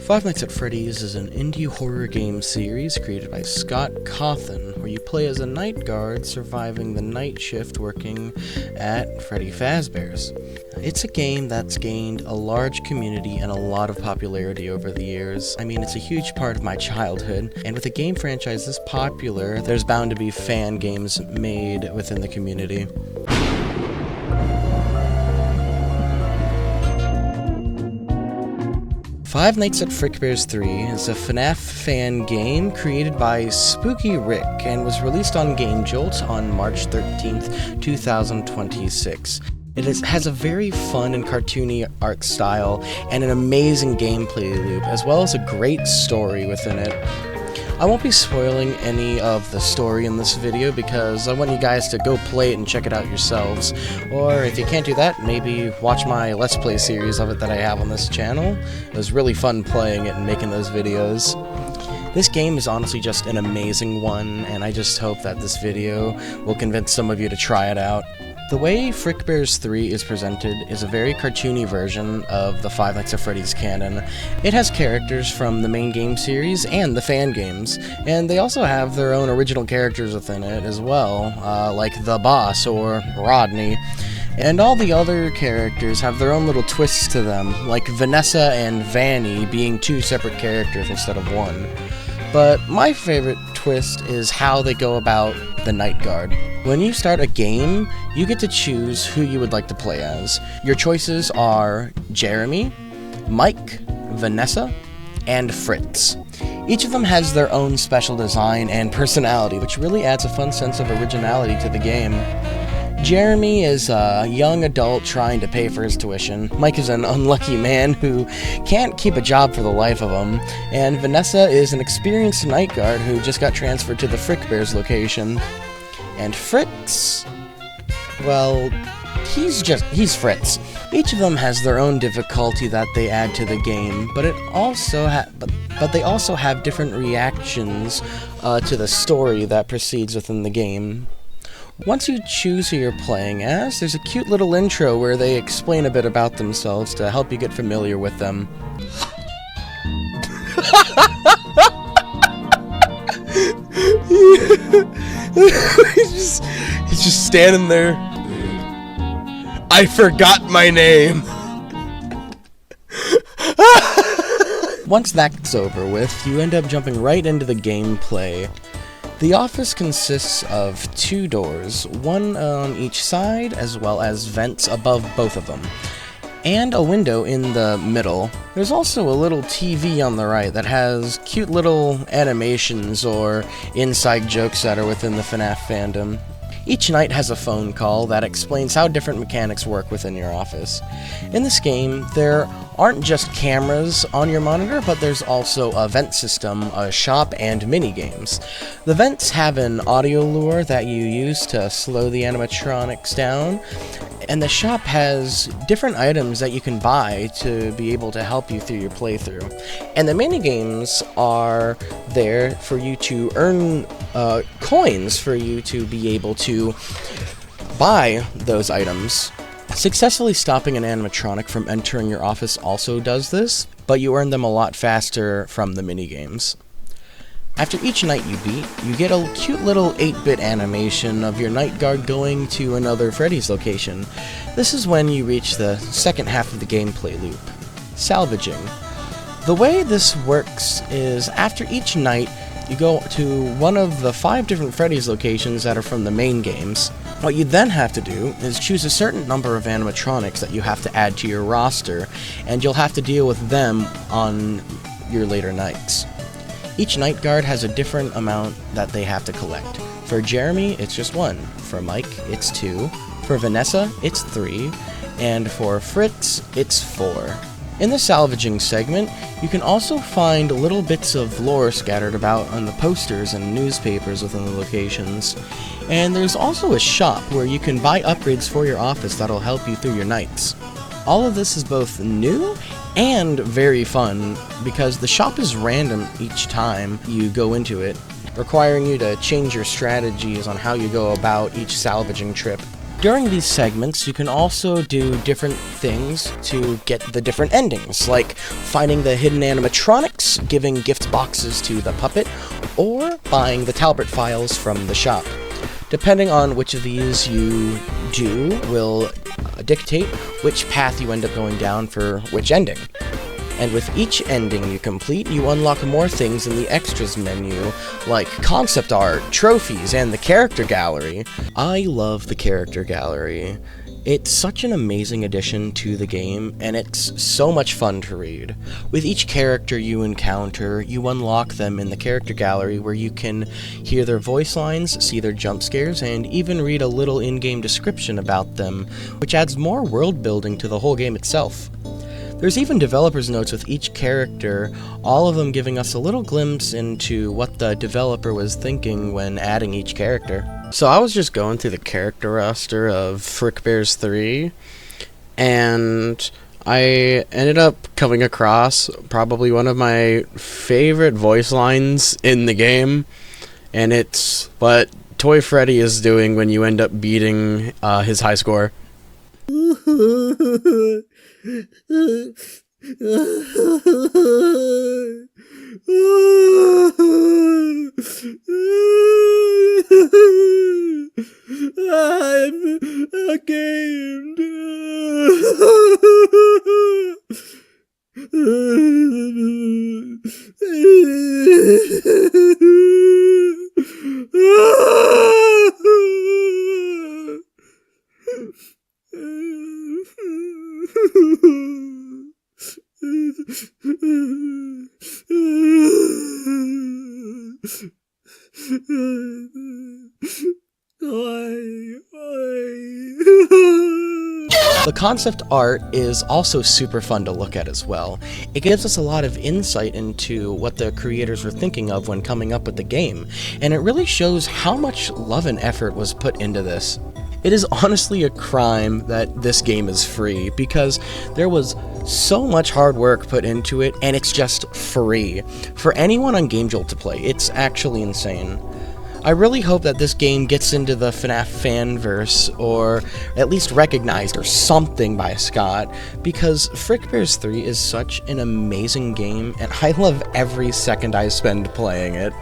Five Nights at Freddy's is an indie horror game series created by Scott Cawthon, where you play as a night guard surviving the night shift working at Freddy Fazbear's. It's a game that's gained a large community and a lot of popularity over the years. I mean, it's a huge part of my childhood, and with a game franchise this popular, there's bound to be fan games made within the community. Five Nights at Frickbear's 3 is a FNAF fan game created by Spooky Rick and was released on Game Jolt on March 13th, 2026. It has a very fun and cartoony art style and an amazing gameplay loop, as well as a great story within it. I won't be spoiling any of the story in this video because I want you guys to go play it and check it out yourselves. Or if you can't do that, maybe watch my Let's Play series of it that I have on this channel. It was really fun playing it and making those videos. This game is honestly just an amazing one, and I just hope that this video will convince some of you to try it out. The way Frickbear's 3 is presented is a very cartoony version of the Five Nights at Freddy's canon. It has characters from the main game series and the fan games, and they also have their own original characters within it as well, like the boss or Rodney. And all the other characters have their own little twists to them, like Vanessa and Vanny being two separate characters instead of one. But my favorite twist is how they go about the night guard. When you start a game, you get to choose who you would like to play as. Your choices are Jeremy, Mike, Vanessa, and Fritz. Each of them has their own special design and personality, which really adds a fun sense of originality to the game. Jeremy is a young adult trying to pay for his tuition. Mike is an unlucky man who can't keep a job for the life of him. And Vanessa is an experienced night guard who just got transferred to the Frickbear's location. And Fritz, well, he's Fritz. Each of them has their own difficulty that they add to the game, but they also have different reactions to the story that proceeds within the game. Once you choose who you're playing as, there's a cute little intro where they explain a bit about themselves to help you get familiar with them. He's just standing there. I forgot my name. Once that's over with, you end up jumping right into the gameplay. The office consists of two doors, one on each side, as well as vents above both of them, and a window in the middle. There's also a little TV on the right that has cute little animations or inside jokes that are within the FNAF fandom. Each night has a phone call that explains how different mechanics work within your office. In this game, there aren't just cameras on your monitor, but there's also a vent system, a shop, and mini-games. The vents have an audio lure that you use to slow the animatronics down, and the shop has different items that you can buy to be able to help you through your playthrough. And the mini-games are there for you to earn coins for you to be able to buy those items. Successfully stopping an animatronic from entering your office also does this, but you earn them a lot faster from the minigames. After each night you beat, you get a cute little 8-bit animation of your night guard going to another Freddy's location. This is when you reach the second half of the gameplay loop, salvaging. The way this works is after each night, you go to one of the 5 different Freddy's locations that are from the main games. What you then have to do is choose a certain number of animatronics that you have to add to your roster, and you'll have to deal with them on your later nights. Each night guard has a different amount that they have to collect. For Jeremy, it's just 1. For Mike, it's 2. For Vanessa, it's 3. And for Fritz, it's 4. In the salvaging segment, you can also find little bits of lore scattered about on the posters and newspapers within the locations. And there's also a shop where you can buy upgrades for your office that'll help you through your nights. All of this is both new and very fun because the shop is random each time you go into it, requiring you to change your strategies on how you go about each salvaging trip. During these segments, you can also do different things to get the different endings, like finding the hidden animatronics, giving gift boxes to the puppet, or buying the Talbot files from the shop. Depending on which of these you do will dictate which path you end up going down for which ending. And with each ending you complete, you unlock more things in the extras menu, like concept art, trophies, and the character gallery. I love the character gallery. It's such an amazing addition to the game, and it's so much fun to read. With each character you encounter, you unlock them in the character gallery where you can hear their voice lines, see their jump scares, and even read a little in-game description about them, which adds more world building to the whole game itself. There's even developer's notes with each character, all of them giving us a little glimpse into what the developer was thinking when adding each character. So I was just going through the character roster of Frickbear's 3, and I ended up coming across probably one of my favorite voice lines in the game, and it's what Toy Freddy is doing when you end up beating his high score. I'm gamed. The concept art is also super fun to look at as well. It gives us a lot of insight into what the creators were thinking of when coming up with the game, and it really shows how much love and effort was put into this. It is honestly a crime that this game is free, because there was so much hard work put into it, and it's just free. For anyone on GameJolt to play, it's actually insane. I really hope that this game gets into the FNAF fanverse, or at least recognized or something by Scott, because Frickbear's 3 is such an amazing game, and I love every second I spend playing it.